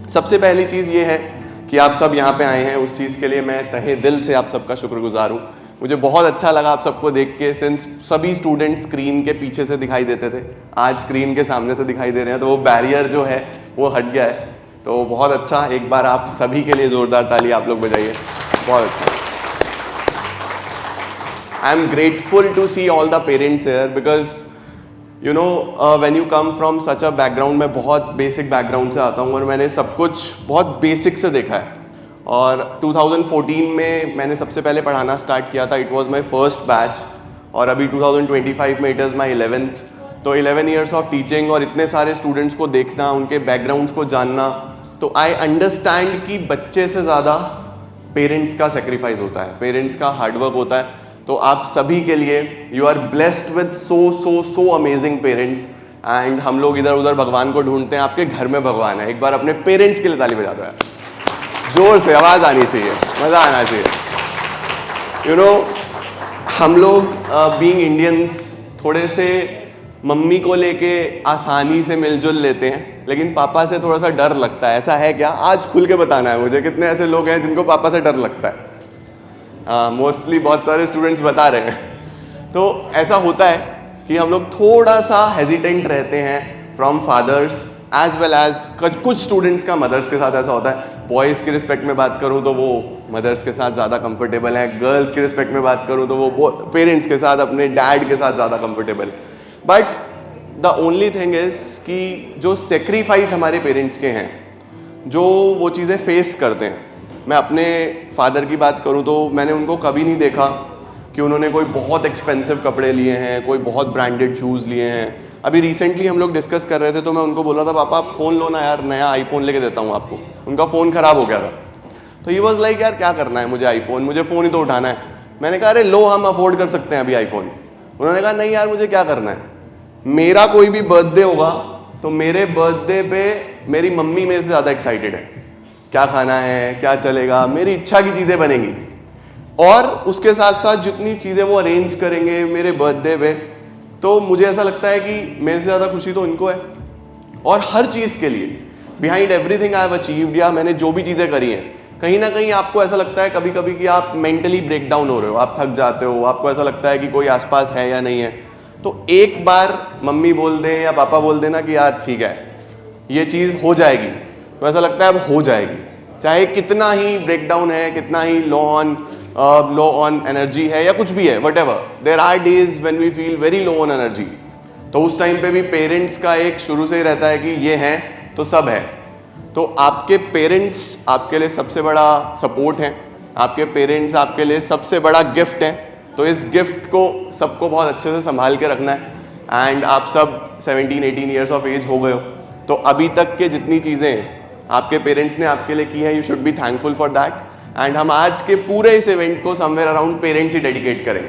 सबसे पहली चीज़ ये है कि आप सब यहाँ पे आए हैं, उस चीज़ के लिए मैं तहे दिल से आप सबका शुक्रगुजार हूँ। मुझे बहुत अच्छा लगा आप सबको देख के, सिंस सभी स्टूडेंट स्क्रीन के पीछे से दिखाई देते थे, आज स्क्रीन के सामने से दिखाई दे रहे हैं, तो वो बैरियर जो है वो हट गया है। तो बहुत अच्छा, एक बार आप सभी के लिए ज़ोरदार ताली आप लोग बजाइए, बहुत अच्छा। I am grateful to see all the parents here because you know when you come from such a background, मैं बहुत बेसिक बैकग्राउंड से आता हूँ और मैंने सब कुछ बहुत बेसिक से देखा है। और 2014 में मैंने सबसे पहले पढ़ाना स्टार्ट किया था, it was my first batch, और अभी 2025 में इट इज़ माय 11th। तो 11 इयर्स ऑफ टीचिंग और इतने सारे स्टूडेंट्स को देखना, उनके बैकग्राउंड्स को जानना, तो आई अंडरस्टैंड कि बच्चे से ज़्यादा पेरेंट्स का सेक्रीफाइस होता है, पेरेंट्स का हार्डवर्क होता है। तो आप सभी के लिए you are blessed with so amazing parents, and हम लोग इधर उधर भगवान को ढूंढते हैं, आपके घर में भगवान है। एक बार अपने पेरेंट्स के लिए ताली बजा दो यार, जोर से आवाज़ आनी चाहिए, मज़ा आना चाहिए। यू नो हम लोग बीइंग इंडियंस थोड़े से मम्मी को लेके आसानी से मिलजुल लेते हैं, लेकिन पापा से थोड़ा सा डर लगता है। ऐसा है क्या? आज खुल के बताना है मुझे, कितने ऐसे लोग हैं जिनको पापा से डर लगता है? मोस्टली बहुत सारे स्टूडेंट्स बता रहे हैं। तो ऐसा होता है कि हम लोग थोड़ा सा हेजिटेंट रहते हैं from fathers as well as कुछ स्टूडेंट्स का मदर्स के साथ ऐसा होता है। बॉयज़ की रिस्पेक्ट में बात करूं तो वो मदर्स के साथ ज़्यादा कंफर्टेबल हैं, गर्ल्स की रिस्पेक्ट में बात करूं तो वो पेरेंट्स के साथ, अपने डैड के साथ ज़्यादा कंफर्टेबल है। But the only thing is कि जो सेक्रीफाइस हमारे पेरेंट्स के हैं, जो वो चीज़ें फेस करते हैं, मैं अपने फादर की बात करूं तो मैंने उनको कभी नहीं देखा कि उन्होंने कोई बहुत एक्सपेंसिव कपड़े लिए हैं, कोई बहुत ब्रांडेड शूज़ लिए हैं। अभी रिसेंटली हम लोग डिस्कस कर रहे थे तो मैं उनको बोला था, पापा आप फ़ोन लो ना यार, नया आईफोन लेके देता हूँ आपको। उनका फ़ोन ख़राब हो गया था, तो ही वॉज लाइक यार क्या करना है मुझे आईफोन, मुझे फ़ोन ही तो उठाना है। मैंने कहा अरे लो, हम अफोर्ड कर सकते हैं अभी आईफोन। उन्होंने कहा नहीं यार मुझे क्या करना है, मेरा कोई भी बर्थडे होगा तो मेरे बर्थडे पे मेरी मम्मी मेरे से ज़्यादा एक्साइटेड है, क्या खाना है, क्या चलेगा, मेरी इच्छा की चीज़ें बनेंगी, और उसके साथ साथ जितनी चीज़ें वो अरेंज करेंगे मेरे बर्थडे पे, तो मुझे ऐसा लगता है कि मेरे से ज़्यादा खुशी तो इनको है। और हर चीज़ के लिए behind everything I have achieved, या मैंने जो भी चीज़ें करी हैं, कहीं ना कहीं आपको ऐसा लगता है कभी कभी कि आप मेंटली ब्रेक डाउन हो रहे हो, आप थक जाते हो, आपको ऐसा लगता है कि कोई आसपास है या नहीं है। तो एक बार मम्मी बोल दें या पापा बोल देना कि यार ठीक है ये चीज़ हो जाएगी, तो ऐसा लगता है अब हो जाएगी, चाहे कितना ही ब्रेक डाउन है, कितना ही लो ऑन एनर्जी है या कुछ भी है, whatever, there are days when we feel very low on energy. तो उस टाइम पे भी पेरेंट्स का एक शुरू से ही रहता है कि ये है तो सब है। तो आपके पेरेंट्स आपके लिए सबसे बड़ा सपोर्ट हैं, आपके पेरेंट्स आपके लिए सबसे बड़ा गिफ्ट है। तो इस गिफ्ट को सबको बहुत अच्छे से संभाल के रखना है। एंड आप सब 17-18 ईयर्स ऑफ एज हो गए हो, तो अभी तक के जितनी चीज़ें आपके पेरेंट्स ने आपके लिए की है, you should be thankful for that. And हम आज के पूरे इस इवेंट को समवेयर अराउंड पेरेंट्स ही डेडिकेट करेंगे।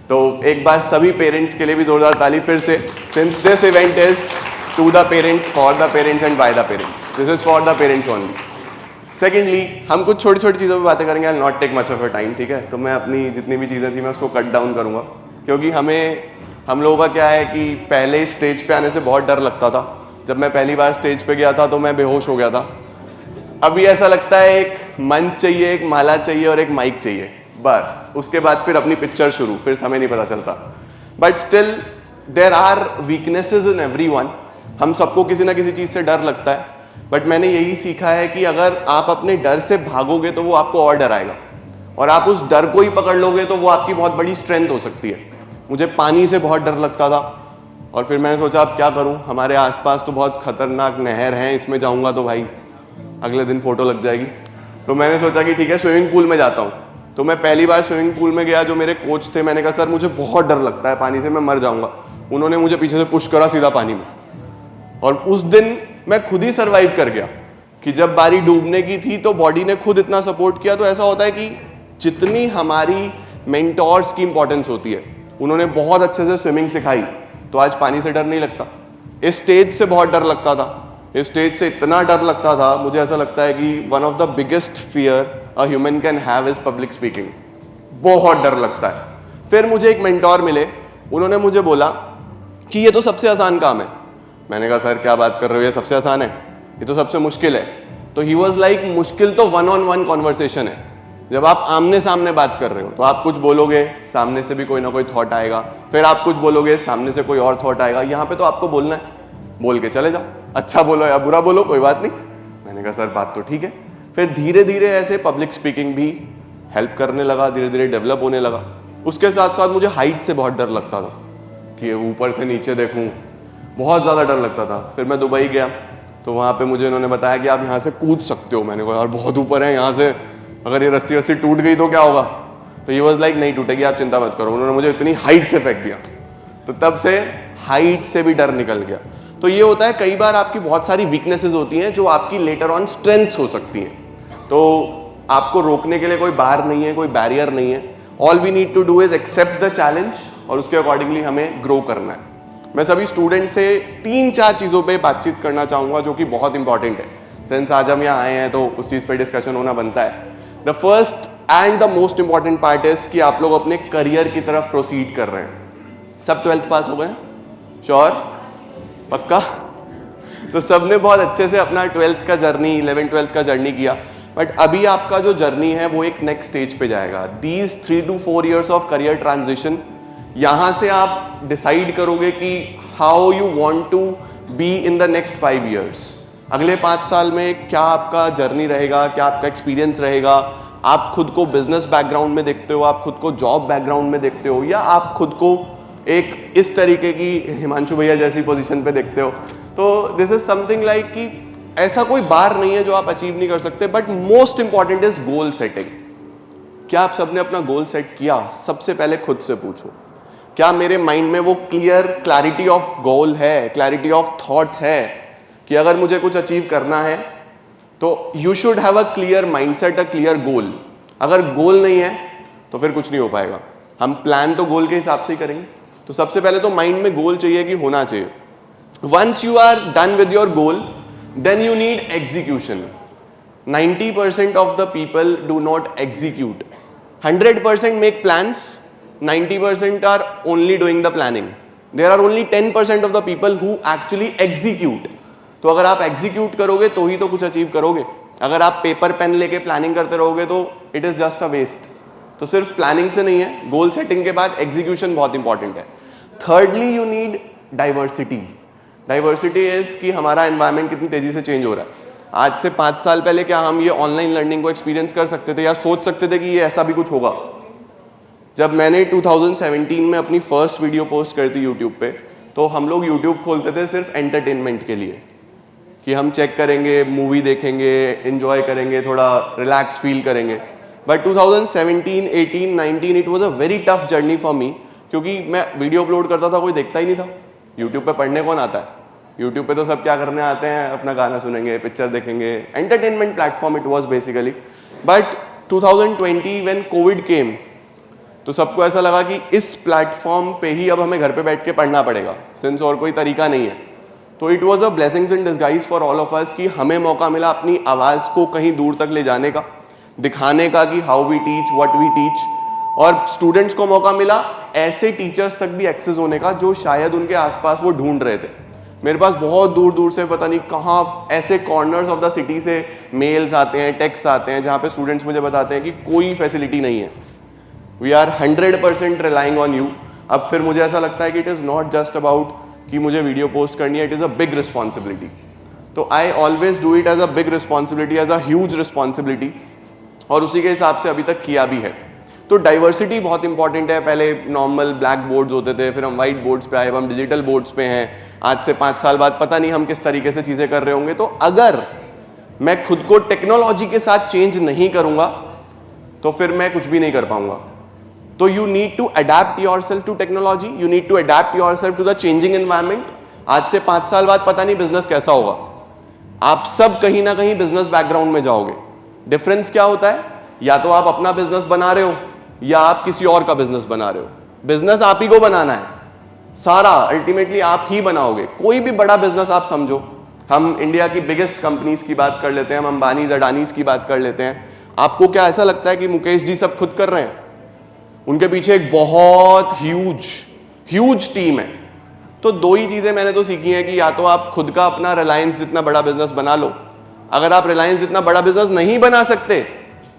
तो एक बार सभी पेरेंट्स के लिए भी जोरदार ताली फिर से, since this event is to the parents, for the parents and by the parents, this is for the parents only. Secondly हम कुछ छोटी छोटी चीज़ों पर बातें करेंगे, I not take much of your time, ठीक है? तो मैं अपनी जितनी भी चीज़ें थी मैं उसको कट डाउन करूँगा, क्योंकि हम लोगों का क्या है कि पहले स्टेज पे आने से बहुत डर लगता था। जब मैं पहली बार स्टेज पे गया था तो मैं बेहोश हो गया था। अभी ऐसा लगता है एक मंच चाहिए, एक माला चाहिए और एक माइक चाहिए, बस उसके बाद फिर अपनी पिक्चर शुरू, फिर समय नहीं पता चलता। But still there are weaknesses in everyone, हम सबको किसी ना किसी चीज़ से डर लगता है। बट मैंने यही सीखा है कि अगर आप अपने डर से भागोगे तो वो आपको और डराएगा, और आप उस डर को ही पकड़ लोगे तो वो आपकी बहुत बड़ी स्ट्रेंथ हो सकती है। मुझे पानी से बहुत डर लगता था, और फिर मैंने सोचा अब क्या करूं, हमारे आसपास तो बहुत खतरनाक नहर है, इसमें जाऊंगा तो भाई अगले दिन फोटो लग जाएगी। तो मैंने सोचा कि ठीक है स्विमिंग पूल में जाता हूं। तो मैं पहली बार स्विमिंग पूल में गया, जो मेरे कोच थे, मैंने कहा सर मुझे बहुत डर लगता है पानी से, मैं मर जाऊंगा। उन्होंने मुझे पीछे से पुश करा सीधा पानी में, और उस दिन मैं खुद ही सर्वाइव कर गया कि जब बारी डूबने की थी तो बॉडी ने खुद इतना सपोर्ट किया। तो ऐसा होता है कि जितनी हमारी मेंटोर्स की इंपॉर्टेंस होती है, उन्होंने बहुत अच्छे से स्विमिंग सिखाई, तो आज पानी से डर नहीं लगता। इस स्टेज से बहुत डर लगता था, इस स्टेज से इतना डर लगता था, मुझे ऐसा लगता है कि one of the biggest fear a human can have is public speaking, बहुत डर लगता है। फिर मुझे एक मेंटोर मिले, उन्होंने मुझे बोला कि ये तो सबसे आसान काम है। मैंने कहा सर क्या बात कर रहे हो, ये सबसे आसान है, ये तो सबसे मुश्किल है। तो ही वॉज लाइक मुश्किल तो 1-on-1 कॉन्वर्सेशन है। जब आप आमने सामने बात कर रहे हो तो आप कुछ बोलोगे, सामने से भी कोई ना कोई थॉट आएगा, फिर आप कुछ बोलोगे, सामने से कोई और थॉट आएगा। यहाँ पे तो आपको बोलना है, बोल के चले जाओ, अच्छा बोलो या बुरा बोलो कोई बात नहीं। मैंने कहा सर बात तो ठीक है। फिर धीरे धीरे ऐसे पब्लिक स्पीकिंग भी हेल्प करने लगा, धीरे धीरे डेवलप होने लगा। उसके साथ साथ मुझे हाइट से बहुत डर लगता था कि ऊपर से नीचे देखूं, बहुत ज़्यादा डर लगता था। फिर मैं दुबई गया तो वहाँ पे मुझे इन्होंने बताया कि आप यहाँ से कूद सकते हो। मैंने कहा यार बहुत ऊपर है, यहाँ से अगर ये रस्सी वस्सी टूट गई तो क्या होगा। तो ये वॉज लाइक नहीं टूटेगी, आप चिंता मत करो। उन्होंने मुझे इतनी हाइट से फेंक दिया, तो तब से हाइट से भी डर निकल गया। तो ये होता है, कई बार आपकी बहुत सारी वीकनेसेस होती हैं जो आपकी लेटर ऑन स्ट्रेंथ्स हो सकती हैं। तो आपको रोकने के लिए कोई बार नहीं है, कोई बैरियर नहीं है। All we need to do is accept the challenge और उसके अकॉर्डिंगली हमें ग्रो करना है। मैं सभी स्टूडेंट से 3-4 चीज़ों पे बातचीत करना चाहूँगा जो कि बहुत इंपॉर्टेंट है। सिंस आज हम यहाँ आए हैं तो उस चीज़ पे डिस्कशन होना बनता है। The first and the most important part is कि आप लोग अपने करियर की तरफ प्रोसीड कर रहे हैं। सब 12th पास हो गए? श्योर? पक्का? तो सबने बहुत अच्छे से अपना 12th का जर्नी, 11th-12th का जर्नी किया, बट अभी आपका जो जर्नी है वो एक नेक्स्ट स्टेज पे जाएगा। These 3 to 4 years of career transition, यहाँ से आप डिसाइड करोगे कि how you want to be in the next 5 years। अगले 5 साल में क्या आपका जर्नी रहेगा, क्या आपका एक्सपीरियंस रहेगा। आप खुद को बिजनेस बैकग्राउंड में देखते हो, आप खुद को जॉब बैकग्राउंड में देखते हो, या आप खुद को एक इस तरीके की हिमांशु भैया जैसी पोजीशन पे देखते हो। तो दिस इज समथिंग लाइक कि ऐसा कोई बार नहीं है जो आप अचीव नहीं कर सकते, but most important is goal setting. क्या आप सबने अपना गोल सेट किया? सबसे पहले खुद से पूछो, क्या मेरे माइंड में वो क्लैरिटी ऑफ गोल है, क्लैरिटी ऑफ थॉट्स है कि अगर मुझे कुछ अचीव करना है तो you should have a clear mindset, a clear goal. अगर गोल नहीं है तो फिर कुछ नहीं हो पाएगा। हम प्लान तो गोल के हिसाब से ही करेंगे। तो सबसे पहले तो माइंड में गोल चाहिए कि होना चाहिए। Once you are done with your goal, then you need execution. 90% of the people do not execute. 100% make plans, 90% are only doing the planning. There are only 10% of the people who actually execute. तो अगर आप execute करोगे तो ही तो कुछ achieve करोगे। अगर आप पेपर पेन लेके प्लानिंग करते रहोगे तो it is just a waste. तो सिर्फ प्लानिंग से नहीं है, गोल सेटिंग के बाद एग्जीक्यूशन बहुत इंपॉर्टेंट है। Thirdly you need diversity. Diversity is कि हमारा एनवायरमेंट कितनी तेजी से चेंज हो रहा है। आज से 5 साल पहले क्या हम ये ऑनलाइन लर्निंग को एक्सपीरियंस कर सकते थे या सोच सकते थे कि ये ऐसा भी कुछ होगा? जब मैंने 2017 में अपनी फर्स्ट वीडियो पोस्ट करी थी यूट्यूब पे, तो हम लोग यूट्यूब खोलते थे सिर्फ एंटरटेनमेंट के लिए कि हम चेक करेंगे, मूवी देखेंगे, एंजॉय करेंगे, थोड़ा रिलैक्स फील करेंगे। But 2017, 18, 19 it was a very tough journey for me, क्योंकि मैं वीडियो अपलोड करता था, कोई देखता ही नहीं था। यूट्यूब पे पढ़ने कौन आता है? यूट्यूब पे तो सब क्या करने आते हैं, अपना गाना सुनेंगे, पिक्चर देखेंगे, entertainment platform it was basically. But 2020 when COVID came, तो सबको ऐसा लगा कि इस प्लेटफॉर्म पे ही अब हमें घर पे बैठ के पढ़ना पड़ेगा, सिंस और कोई तरीका नहीं है। तो it was a blessings in disguise for all of us कि हमें मौका मिला अपनी आवाज़ को कहीं दूर तक ले जाने का, दिखाने का कि how we teach, what we teach, और स्टूडेंट्स को मौका मिला ऐसे टीचर्स तक भी एक्सेस होने का जो शायद उनके आसपास वो ढूंढ रहे थे। मेरे पास बहुत दूर दूर से, पता नहीं कहाँ, ऐसे कॉर्नर्स ऑफ द सिटी से मेल्स आते हैं, टेक्स्ट आते हैं, जहाँ पे स्टूडेंट्स मुझे बताते हैं कि कोई फैसिलिटी नहीं है, we are 100% relying on you. अब फिर मुझे ऐसा लगता है कि it is not just about कि मुझे वीडियो पोस्ट करनी है, it is a big responsibility. तो I always do it as a big responsibility, as a huge responsibility, और उसी के हिसाब से अभी तक किया भी है। तो डाइवर्सिटी बहुत इंपॉर्टेंट है। पहले नॉर्मल ब्लैक बोर्ड्स होते थे, फिर हम वाइट बोर्ड्स पे आए, अब हम डिजिटल बोर्ड्स पे हैं। आज से 5 साल बाद पता नहीं हम किस तरीके से चीज़ें कर रहे होंगे। तो अगर मैं खुद को टेक्नोलॉजी के साथ चेंज नहीं करूंगा तो फिर मैं कुछ भी नहीं कर पाऊंगा। तो you need to adapt yourself to technology, you need to adapt yourself to the changing environment. आज से 5 साल बाद पता नहीं बिजनेस कैसा होगा, आप सब कहीं ना कहीं बिजनेस बैकग्राउंड में जाओगे। डिफरेंस क्या होता है? या तो आप अपना बिजनेस बना रहे हो या आप किसी और का बिजनेस बना रहे हो। बिजनेस आप ही को बनाना है, सारा अल्टीमेटली आप ही बनाओगे। कोई भी बड़ा बिजनेस आप समझो, हम इंडिया की बिगेस्ट कंपनीज की बात कर लेते हैं, हम अंबानीज अडानीज की बात कर लेते हैं। आपको क्या ऐसा लगता है कि मुकेश जी सब खुद कर रहे हैं? उनके पीछे एक बहुत ह्यूज टीम है। तो 2 ही चीजें मैंने तो सीखी हैं कि या तो आप खुद का अपना रिलायंस जितना बड़ा बिजनेस बना लो, अगर आप रिलायंस जितना बड़ा बिजनेस नहीं बना सकते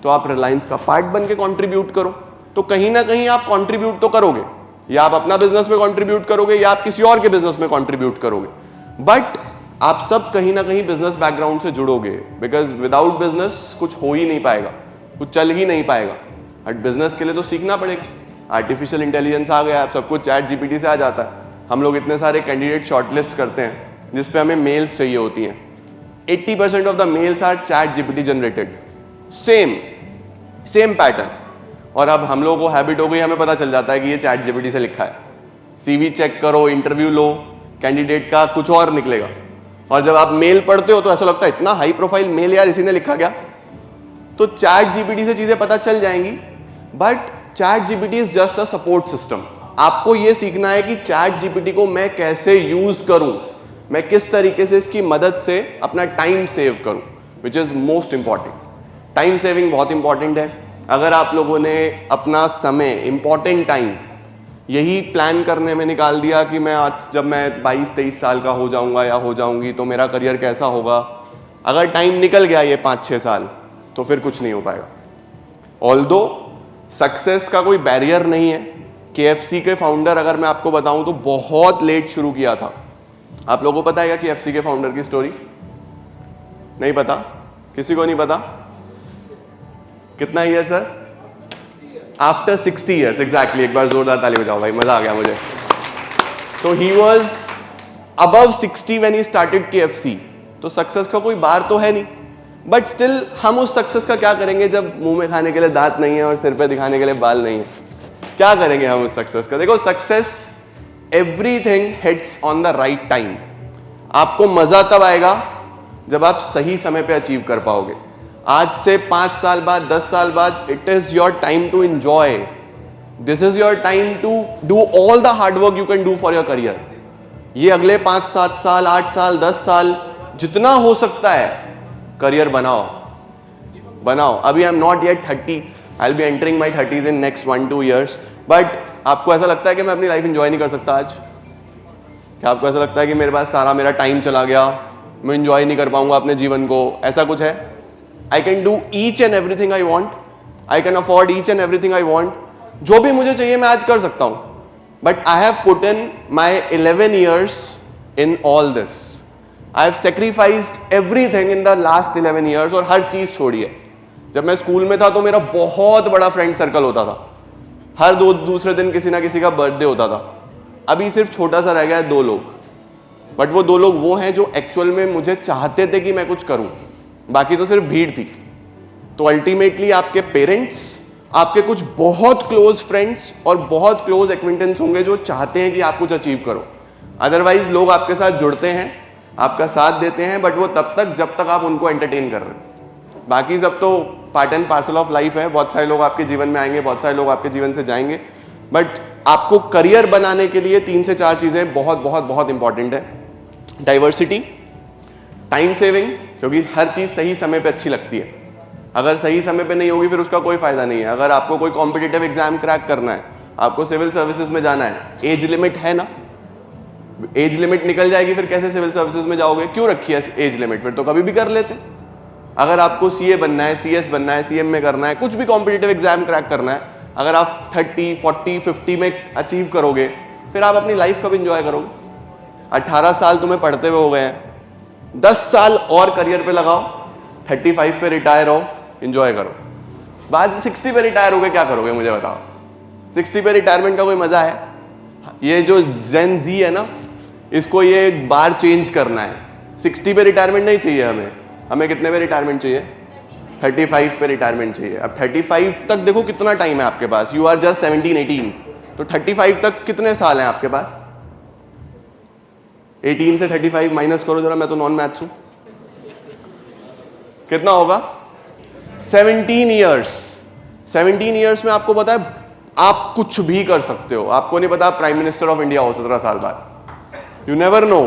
तो आप रिलायंस का पार्ट बन के कंट्रीब्यूट करो। तो कहीं ना कहीं आप कंट्रीब्यूट तो करोगे, या आप अपना बिजनेस में कंट्रीब्यूट करोगे या आप किसी और के बिजनेस में कंट्रीब्यूट करोगे, बट आप सब कहीं ना कहीं बिजनेस बैकग्राउंड से जुड़ोगे, बिकॉज विदाउट बिजनेस कुछ हो ही नहीं पाएगा, कुछ चल ही नहीं पाएगा। बट बिजनेस के लिए तो सीखना पड़ेगा। आर्टिफिशियल इंटेलिजेंस आ गया, सब कुछ चैट जीपीटी से आ जाता है। हम लोग इतने सारे कैंडिडेट शॉर्टलिस्ट करते हैं जिसपे हमें मेल्स चाहिए होती हैं, 80% of the mails are ChatGPT generated, same pattern. और अब हम लोगों को हैबिट हो गई, हमें पता चल जाता है कि ये चैट जीपीटी से लिखा है। सीवी चेक करो, इंटरव्यू लो, कैंडिडेट का कुछ और निकलेगा। और जब आप मेल पढ़ते हो तो ऐसा लगता है इतना हाई प्रोफाइल मेल यार इसी ने लिखा क्या। तो चैट जीपीटी से चीजें पता चल जाएंगी, but chat GPT is just a support system. आपको यह सीखना है कि चैट जीपीटी को मैं कैसे यूज करूं, मैं किस तरीके से इसकी मदद से अपना टाइम सेव करूं, which is most important. Time saving बहुत इंपॉर्टेंट है। अगर आप लोगों ने अपना समय, इंपॉर्टेंट टाइम यही प्लान करने में निकाल दिया कि मैं आज जब मैं 22-23 साल का हो जाऊंगा या हो जाऊंगी तो मेरा करियर कैसा होगा, अगर टाइम निकल गया ये 5-6 साल तो फिर कुछ नहीं हो पाएगा। ऑल्दो सक्सेस का कोई बैरियर नहीं है। KFC के फाउंडर अगर मैं आपको बताऊं तो बहुत लेट शुरू किया था। आप लोगों को पता है क्या KFC के फाउंडर की स्टोरी? नहीं पता? किसी को नहीं पता? कितना year sir? After 60 years, exactly. एक बार जोरदार ताली बजाओ भाई, मजा आ गया मुझे। तो he was above 60 when he started KFC। तो सक्सेस का कोई बार तो है नहीं, बट स्टिल हम उस सक्सेस का क्या करेंगे जब मुंह में खाने के लिए दांत नहीं है और सिर पे दिखाने के लिए बाल नहीं है? क्या करेंगे हम उस सक्सेस का? देखो, success everything hits on the right time. आपको मजा तब आएगा जब आप सही समय पे अचीव कर पाओगे। आज से 5 साल बाद, 10 साल बाद, it is your time to enjoy. This is your time to do all the hard work you can do for your career. ये अगले 5-7 साल, 8 साल, 10 साल जितना हो सकता है करियर बनाओ। अभी I am not yet 30, I will be entering my 30s in next 1-2 years। But आपको ऐसा लगता है कि मैं अपनी लाइफ एंजॉय नहीं कर सकता आज? क्या आपको ऐसा लगता है कि मेरे पास सारा मेरा टाइम चला गया, मैं एंजॉय नहीं कर पाऊंगा अपने जीवन को? ऐसा कुछ है? I can do each and everything I want. I can afford each and everything I want. जो भी मुझे चाहिए मैं आज कर सकता हूं. But I have put in my 11 years in all this. I have sacrificed everything in the last 11 years और हर चीज छोड़ी है। जब मैं स्कूल में था तो मेरा बहुत बड़ा फ्रेंड सर्कल होता था। हर दूसरे दिन किसी ना किसी का बर्थडे होता था। अभी सिर्फ छोटा सा रह गया है 2 लोग, बट वो 2 लोग वो हैं जो एक्चुअल में मुझे चाहते थे कि मैं कुछ करूं, बाकी तो सिर्फ भीड़ थी। तो अल्टीमेटली आपके पेरेंट्स, आपके कुछ बहुत क्लोज फ्रेंड्स और बहुत क्लोज एक्विंटेंस होंगे जो चाहते हैं कि आप कुछ अचीव करो। अदरवाइज लोग आपके साथ जुड़ते हैं, आपका साथ देते हैं, बट वो तब तक जब तक आप उनको एंटरटेन कर रहे हैं। बाकी सब तो part and parcel of life है। बहुत सारे लोग आपके जीवन में आएंगे, बहुत सारे लोग आपके जीवन से जाएंगे, बट आपको करियर बनाने के लिए 3 से 4 चीजें बहुत बहुत बहुत इंपॉर्टेंट है। डाइवर्सिटी, टाइम सेविंग, क्योंकि हर चीज सही समय पे अच्छी लगती है। अगर सही समय पे नहीं होगी फिर उसका कोई फायदा नहीं है। अगर आपको कोई कॉम्पिटिटिव एग्जाम क्रैक करना है, आपको सिविल सर्विसेज में जाना है, एज लिमिट है ना? एज लिमिट निकल जाएगी फिर कैसे सिविल सर्विसेज में जाओगे? क्यों रखी है एज लिमिट? फिर तो कभी भी कर लेते। अगर आपको CA बनना है, CS बनना है, CM में करना है, कुछ भी कॉम्पिटिटिव एग्जाम क्रैक करना है, अगर आप 30, 40, 50 में अचीव करोगे फिर आप अपनी लाइफ कब इंजॉय करोगे? 18 साल तुम्हें पढ़ते हुए हो गए हैं, 10 साल और करियर पे लगाओ, 35 पे रिटायर हो, एंजॉय करो। बाद 60 पे रिटायर हो गए क्या करोगे मुझे बताओ? 60 पे रिटायरमेंट का कोई मजा है? ये जो जेन Z है ना, इसको ये बार चेंज करना है। 60 पे रिटायरमेंट नहीं चाहिए हमें कितने पे रिटायरमेंट चाहिए? 35 पे रिटायरमेंट चाहिए। अब 35 तक देखो कितना टाइम है आपके पास। यू आर जस्ट 17-18, तो 35 तक कितने साल हैं आपके पास? 18 से 35 माइनस करो जरा, मैं तो नॉन मैथ्स हूं। कितना होगा? 17 ईयर्स। 17 ईयर्स में आपको पता है आप कुछ भी कर सकते हो। आपको नहीं पता प्राइम मिनिस्टर ऑफ इंडिया हो 17 साल बाद। You never know.